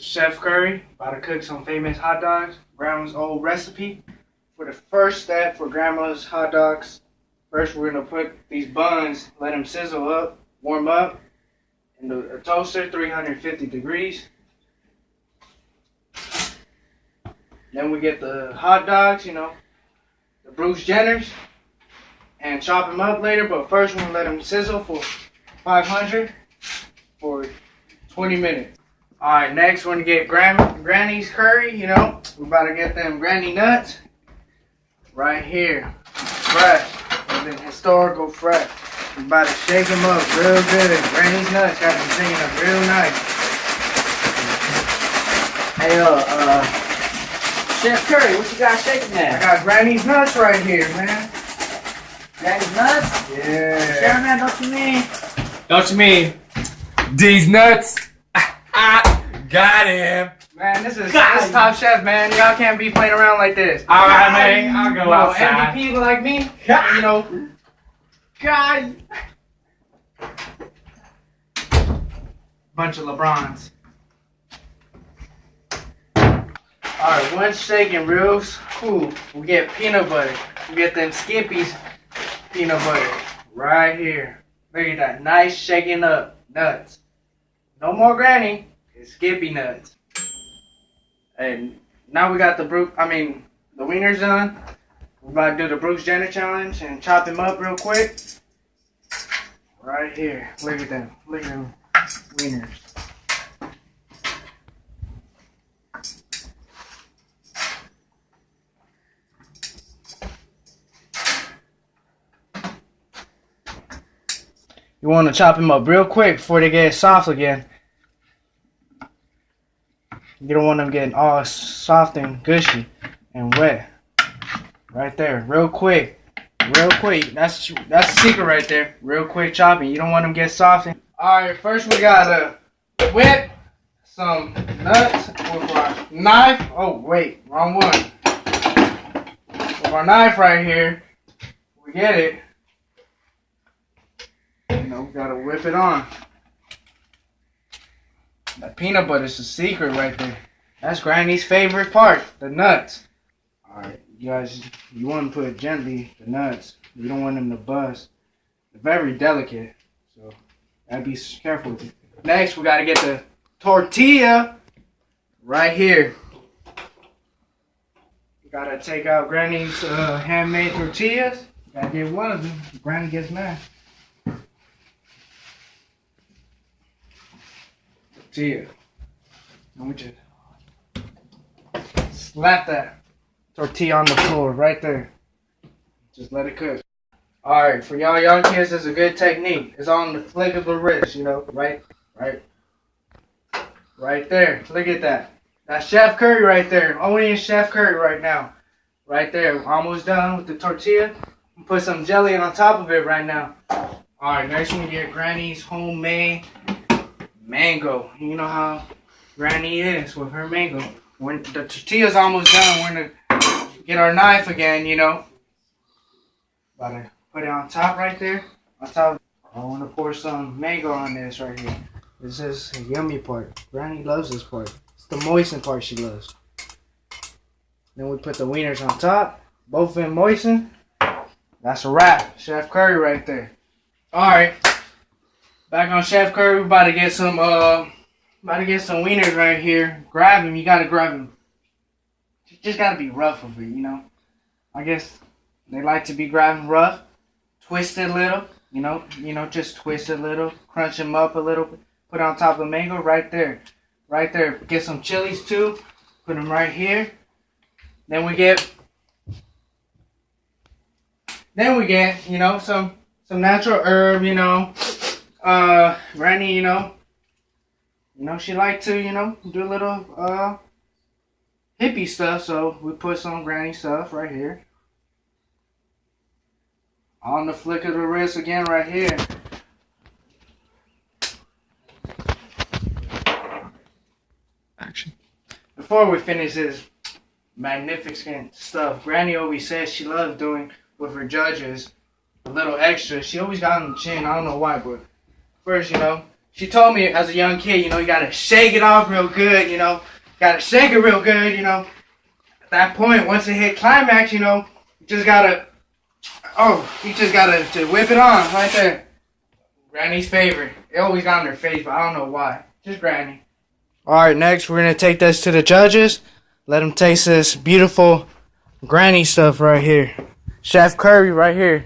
Chef Curry, about to cook some famous hot dogs. Grandma's old recipe. For the first step for Grandma's hot dogs, first we're gonna put these buns, let them sizzle up, warm up, in the toaster, 350 degrees. Then we get the hot dogs, the Bruce Jenners, and chop them up later. But first we're gonna let them sizzle for 500 for 20 minutes. Alright, next we're gonna get Granny's curry, we're about to get them granny nuts right here. Fresh. They've been historical fresh. We're about to shake them up real good. Granny's nuts got them shaking up real nice. Hey, Chef Curry, what you got shaking there? I got Granny's nuts right here, man. Granny's nuts? Yeah. Share, man, don't you mean? Don't you mean these nuts? Got him. Man, this is Top Chef, man. Y'all can't be playing around like this. Alright, man. I'll go outside. MVP like me, God. bunch of LeBrons. Alright, one shaking real cool. We get peanut butter. We get them Skippy's peanut butter right here. Look at that. Nice shaking up nuts. No more Granny. It's Skippy nuts. And now we got the wieners done. We're about to do the Bruce Jenner challenge and chop them up real quick. Right here. Look at them. Look at them wieners. You want to chop them up real quick before they get soft again. You don't want them getting all soft and gushy and wet. Right there, real quick. Real quick. That's the secret right there. Real quick chopping. You don't want them to get soft. Alright, first we gotta whip some nuts with our knife. Oh wait, wrong one. With our knife right here. We get it. We gotta whip it on. That peanut butter is the secret right there. That's Granny's favorite part, the nuts. Alright, you guys, you want to put it gently, the nuts. You don't want them to bust. They're very delicate, so gotta be careful with it. Next, we gotta get the tortilla right here. We gotta take out Granny's handmade tortillas. Gotta get one of them. Granny gets mad. Tortilla. And we just slap that tortilla on the floor right there. Just let it cook. Alright, for y'all young kids, this is a good technique. It's on the flick of the wrist, right there. Look at that. That's Chef Curry right there. Only in Chef Curry right now. Right there. Almost done with the tortilla. Put some jelly on top of it right now. Alright, next we get Granny's homemade mango. You know how Granny is with her mango. When the tortilla's almost done, we're gonna get our knife again, About to put it on top right there. On top. I want to pour some mango on this right here. This is the yummy part. Granny loves this part. It's the moistened part she loves. Then we put the wieners on top. Both of them moistened. That's a wrap. Chef Curry right there. Alright. Back on Chef Curry, we're about to get some wieners right here. Grab them, you gotta grab them. Just gotta be rough with it, I guess they like to be grabbing rough. Twist it a little, just twist it a little. Crunch them up a little. Put it on top of the mango right there. Right there. Get some chilies too. Put them right here. Then we get, some natural herb, Granny, she like to, do a little hippie stuff, so we put some Granny stuff right here. On the flick of the wrist again right here. Action. Before we finish this magnificent stuff, Granny always says she loves doing with her judges a little extra. She always got on the chin, I don't know why, but first, she told me as a young kid, you know, you gotta shake it off real good, you know. Gotta shake it real good, you know. At that point, once it hit climax, you know, you just gotta to whip it on right there. Granny's favorite. It always got on her face, but I don't know why. Just Granny. Alright, next we're gonna take this to the judges. Let them taste this beautiful Granny stuff right here. Chef Curry right here.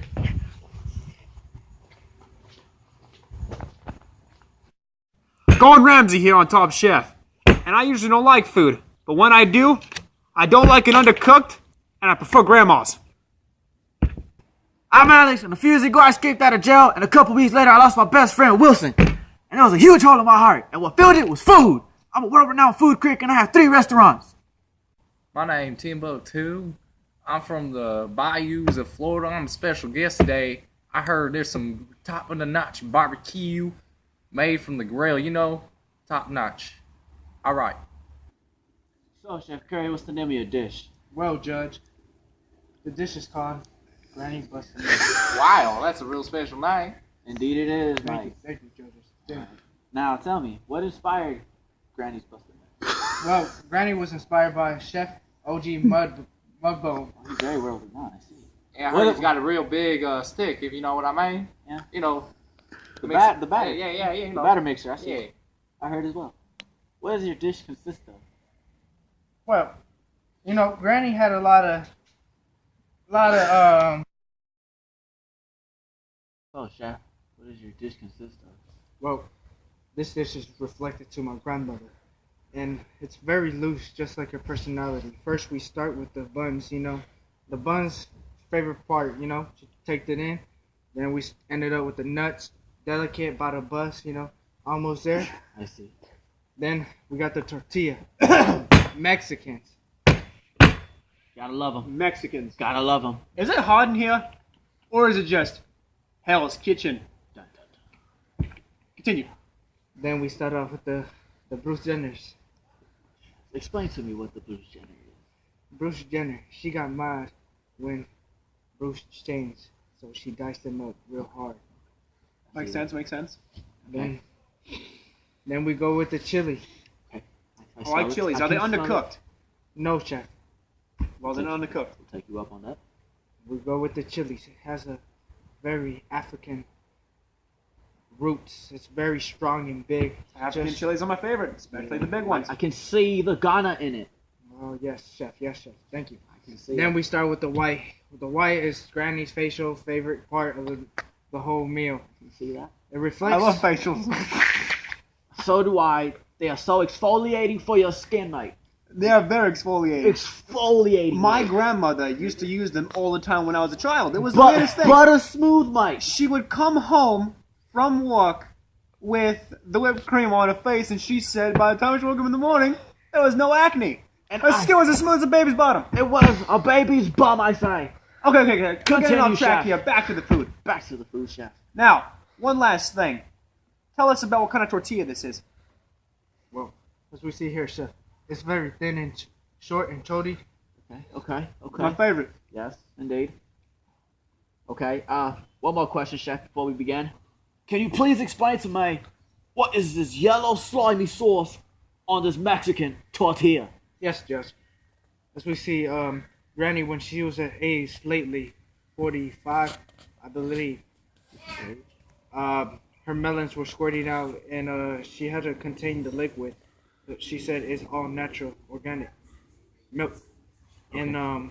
Gordon Ramsay here on Top Chef. And I usually don't like food, but when I do, I don't like it undercooked, and I prefer grandma's. I'm Alex, and a few years ago I escaped out of jail, and a couple weeks later I lost my best friend, Wilson. And there was a huge hole in my heart, and what filled it was food. I'm a world-renowned food critic, and I have 3 restaurants. My name Timbuktu. I'm from the bayous of Florida. I'm a special guest today. I heard there's some top-of-the-notch barbecue made from the grill. You know, top-notch. All right. So, Chef Curry, what's the name of your dish? Well, Judge, the dish is called Granny's Busted Nut. Wow, that's a real special name. Indeed it is, Mike. Thank you, judges. Thank you. Now, tell me, what inspired Granny's Busted Nut? Well, Granny was inspired by Chef OG Mudbone. Oh, he's very well renowned, I see. Yeah, I heard he's got a real big stick, if you know what I mean. Yeah. You know. The batter. Yeah, you The know. batter mixer, I see. Yeah. I heard as well. What does your dish consist of? Well, you know, Granny had a lot of Oh, Chef, what does your dish consist of? well, this dish is reflected to my grandmother, and it's very loose, just like her personality. First, we start with the buns, you know, the buns, favorite part, you know, she taked it in. Then we ended up with the nuts, delicate by the bus, you know, almost there. I see. Then we got the tortilla, Mexicans. Gotta love them. Mexicans. Gotta love them. Is it hot in here? Or is it just Hell's Kitchen? Dun, dun, dun. Continue. Then we start off with the Bruce Jenners. Explain to me what the Bruce Jenner is. Bruce Jenner, she got mad when Bruce changed, so she diced him up real hard. Makes sense. Then we go with the chili. I like chilies. Are they undercooked? No, chef. Well, they're not undercooked. I'll take you up on that. We go with the chilies. It has a very African roots. It's very strong and big. African Just- chilies are my favorite, especially the big ones. I can see the Ghana in it. Oh yes, chef. Yes, chef. Thank you. I can see Then it. we start with the white. The white is Granny's favorite part of the whole meal. Can you see that? It reflects. I love facials. So do I. They are so exfoliating for your skin, Mike. They are very exfoliating. Exfoliating. My Mike. grandmother used to use them all the time when I was a child. It was the But, weirdest thing. butter smooth, Mike. She would come home from work with the whipped cream on her face, and she said by the time she woke up in the morning, there was no acne. And Her skin was as smooth as a baby's bottom. it was a baby's bum, I say. Okay. We're getting Continue, off track chef. here. Back to the food. Back to the food, chef. Now, one last thing. Tell us about what kind of tortilla this is. Well, as we see here, chef, it's very thin and short and chody. Okay. My favorite. Yes, indeed. Okay, one more question, chef, before we begin. Can you please explain to me what is this yellow slimy sauce on this Mexican tortilla? Yes, Judge. As we see, Granny, when she was at age lately, 45, I believe, her melons were squirting out, and she had to contain the liquid. But she said it's all natural, organic milk. And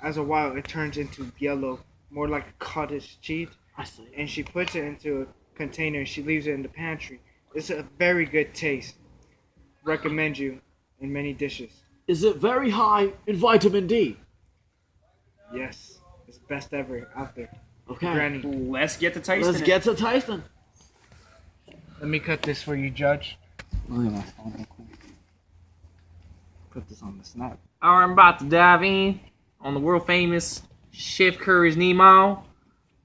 as a while, it turns into yellow, more like cottage cheese. I see. And she puts it into a container and she leaves it in the pantry. It's a very good taste. Recommend you in many dishes. Is it very high in vitamin D? Yes, it's best ever out there. Okay. Granny, Let's get to tasting Let's it. get to tasting. let me cut this for you, Judge. Look at my phone real quick. Put this on the snap. Alright, I'm about to dive in on the world famous Chef Curry's Nemo.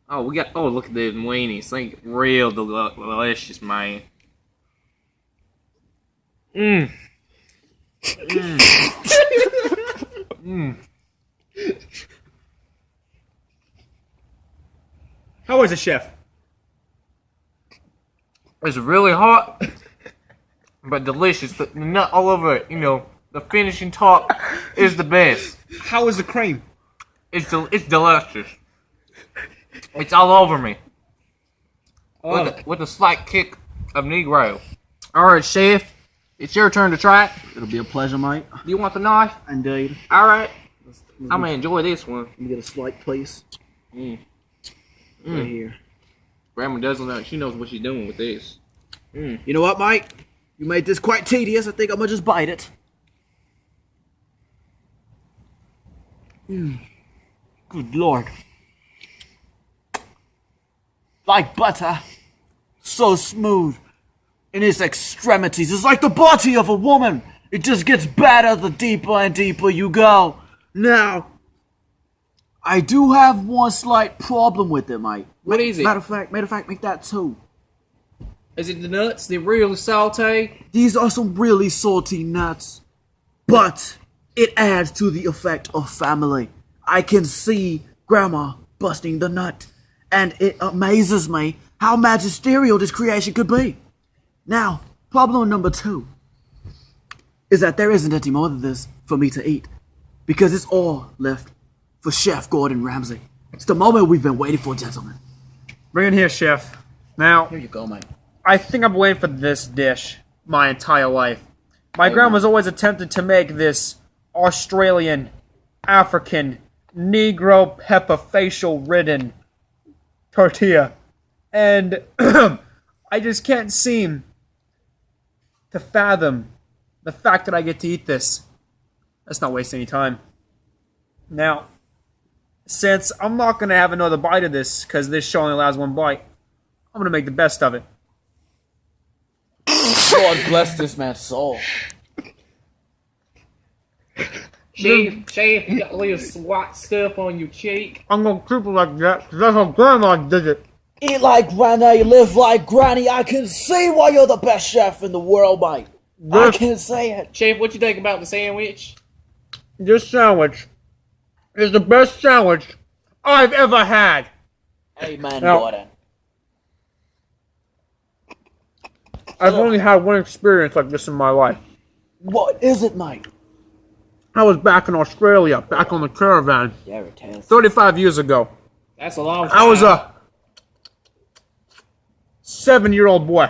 Oh, look at the weenies. Like, real delicious, man. Mmm. How is it, chef? It's really hot, but delicious. The nut all over it. You know, the finishing top is the best. How is the cream? It's delicious. It's all over me. With a slight kick of Negro. All right, chef. It's your turn to try it. It'll be a pleasure, mate. Do you want the knife? Indeed. All right. I'm gonna enjoy this one. Let me get a slight piece. Right here. Grandma doesn't know. She knows what she's doing with this. You know what, mate? You made this quite tedious. I think I'm gonna just bite it. Good Lord. Like butter. So smooth. In its extremities. It's like the body of a woman. It just gets better the deeper and deeper you go. Now, I do have one slight problem with it, mate. What is it? Matter of fact, make that two. Is it the nuts? The real saute? These are some really salty nuts. But it adds to the effect of family. I can see Grandma busting the nut. And it amazes me how magisterial this creation could be. Now, problem number 2 is that there isn't any more of this for me to eat. Because it's all left for Chef Gordon Ramsay. It's the moment we've been waiting for, gentlemen. Bring it here, chef. Now, Here you go, mate. I think I've been waiting for this dish my entire life. My grandma's always attempted to make this Australian, African, Negro pepper facial ridden tortilla. And I just can't seem to fathom the fact that I get to eat this. Let's not waste any time. Now, since I'm not going to have another bite of this, because this show only allows one bite, I'm going to make the best of it. Lord bless this man's soul. Chef, you got a little white stuff on your cheek. I'm going to keep it like that, because that's how Grandma did it. Eat like Granny, live like Granny. I can see why you're the best chef in the world, mate. I can say it. Chef, what you think about the sandwich? This sandwich is the best sandwich I've ever had. Amen, Now- Gordon. I've only had one experience like this in my life. What is it, mate? I was back in Australia, back on the caravan, There it is. 35 years ago. That's a long time. I was a 7-year-old boy.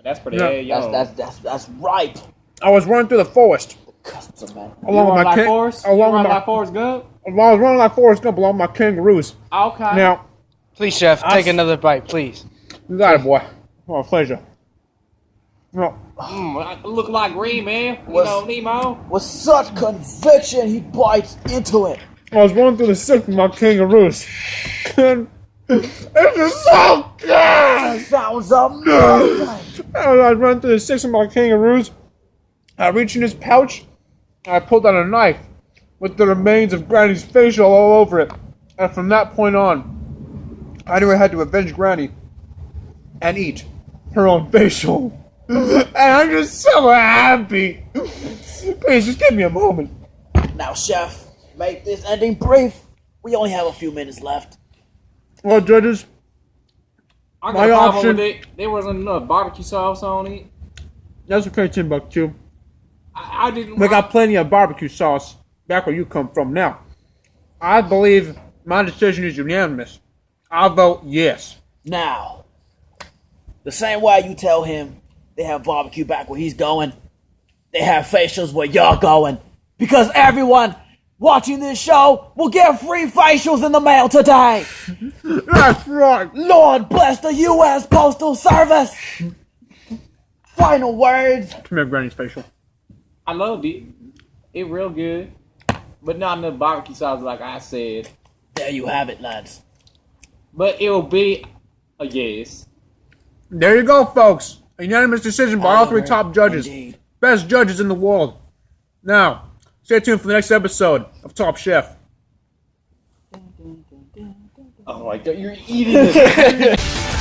That's pretty Yeah. young. That's right. I was running through the forest Custom, man. along with my Forrest? along you with run my like Forrest Gump? I was running like Forrest Gump along with my kangaroos. Okay. Now, Please, chef, take another bite, please. you got it, boy. Oh, a pleasure. No, I look like Green Man. You What's- know, Nemo. With such conviction, he bites into it. I was running through the six with my kangaroos. And it was so good. Sounds amazing. I ran through the six with my kangaroos. I reached in his pouch. And I pulled out a knife with the remains of Granny's facial all over it. And from that point on, I knew I had to avenge Granny and eat her own facial. And I'm just so happy. Please, just give me a moment. Now, chef, make this ending brief. We only have a few minutes left. Well, judges, I got My a problem option- with it. There wasn't enough barbecue sauce on it. that's okay, Timbuktu. I didn't. We got plenty of barbecue sauce back where you come from. Now, I believe my decision is unanimous. I'll vote yes. Now, the same way you tell him they have barbecue back where he's going, they have facials where you're going. Because everyone watching this show will get free facials in the mail today. That's right. Lord bless the U.S. Postal Service. Final words. Come here, Granny's facial. I loved it. It real good, but not enough barbecue sauce, like I said. There you have it, lads. But it will be a yes. There you go, folks. A unanimous decision by all three top judges. Indeed. Best judges in the world. Now, stay tuned for the next episode of Top Chef. Oh my god, you're eating it.